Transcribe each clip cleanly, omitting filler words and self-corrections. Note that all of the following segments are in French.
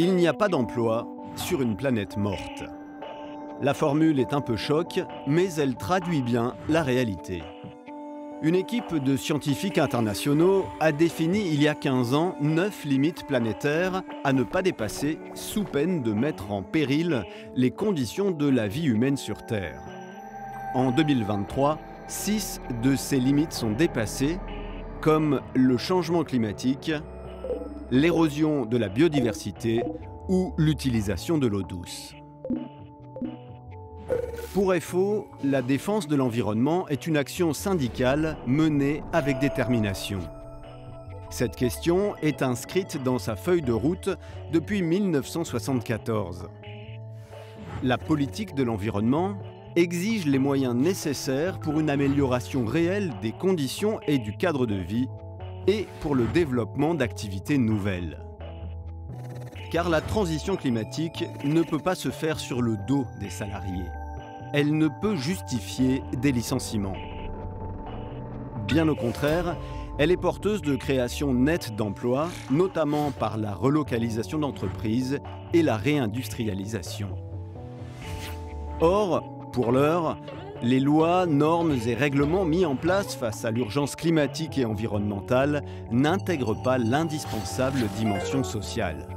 Il n'y a pas d'emploi sur une planète morte. La formule est un peu choc, mais elle traduit bien la réalité. Une équipe de scientifiques internationaux a défini il y a 15 ans 9 limites planétaires à ne pas dépasser sous peine de mettre en péril les conditions de la vie humaine sur Terre. En 2023, 6 de ces limites sont dépassées, comme le changement climatique, l'érosion de la biodiversité ou l'utilisation de l'eau douce. Pour EFO, la défense de l'environnement est une action syndicale menée avec détermination. Cette question est inscrite dans sa feuille de route depuis 1974. La politique de l'environnement exige les moyens nécessaires pour une amélioration réelle des conditions et du cadre de vie et pour le développement d'activités nouvelles. Car la transition climatique ne peut pas se faire sur le dos des salariés. Elle ne peut justifier des licenciements. Bien au contraire, elle est porteuse de création nette d'emplois, notamment par la relocalisation d'entreprises et la réindustrialisation. Or, pour l'heure, les lois, normes et règlements mis en place face à l'urgence climatique et environnementale n'intègrent pas l'indispensable dimension sociale.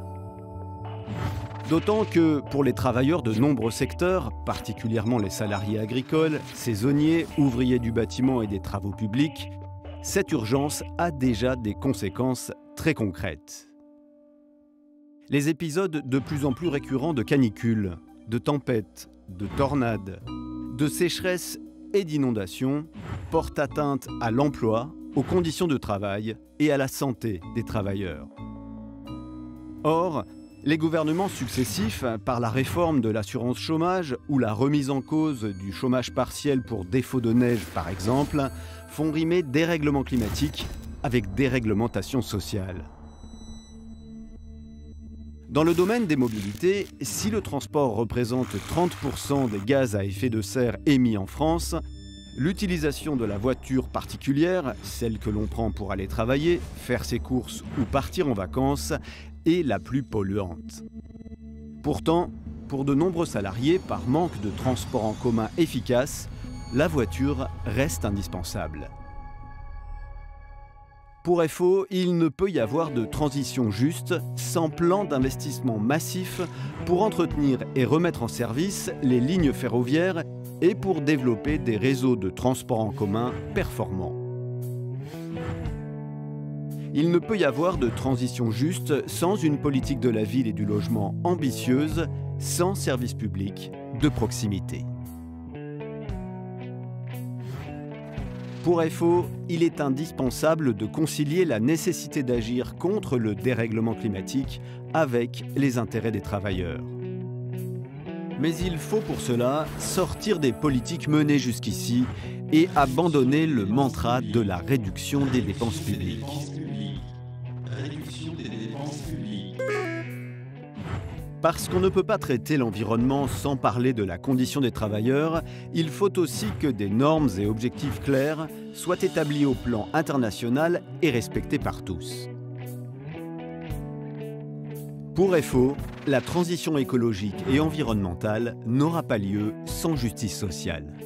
D'autant que, pour les travailleurs de nombreux secteurs, particulièrement les salariés agricoles, saisonniers, ouvriers du bâtiment et des travaux publics, cette urgence a déjà des conséquences très concrètes. Les épisodes de plus en plus récurrents de canicules, de tempêtes, de tornades, de sécheresse et d'inondations portent atteinte à l'emploi, aux conditions de travail et à la santé des travailleurs. Or, les gouvernements successifs, par la réforme de l'assurance chômage ou la remise en cause du chômage partiel pour défaut de neige par exemple, font rimer dérèglement climatique avec déréglementation sociale. Dans le domaine des mobilités, si le transport représente 30% des gaz à effet de serre émis en France, l'utilisation de la voiture particulière, celle que l'on prend pour aller travailler, faire ses courses ou partir en vacances, est la plus polluante. Pourtant, pour de nombreux salariés, par manque de transport en commun efficace, la voiture reste indispensable. Pour EFO, il ne peut y avoir de transition juste sans plan d'investissement massif pour entretenir et remettre en service les lignes ferroviaires et pour développer des réseaux de transport en commun performants. Il ne peut y avoir de transition juste sans une politique de la ville et du logement ambitieuse, sans services publics de proximité. Pour EFO, il est indispensable de concilier la nécessité d'agir contre le dérèglement climatique avec les intérêts des travailleurs. Mais il faut pour cela sortir des politiques menées jusqu'ici et abandonner le mantra de la réduction des dépenses publiques. Parce qu'on ne peut pas traiter l'environnement sans parler de la condition des travailleurs, il faut aussi que des normes et objectifs clairs soient établis au plan international et respectés par tous. Pour EFO, la transition écologique et environnementale n'aura pas lieu sans justice sociale.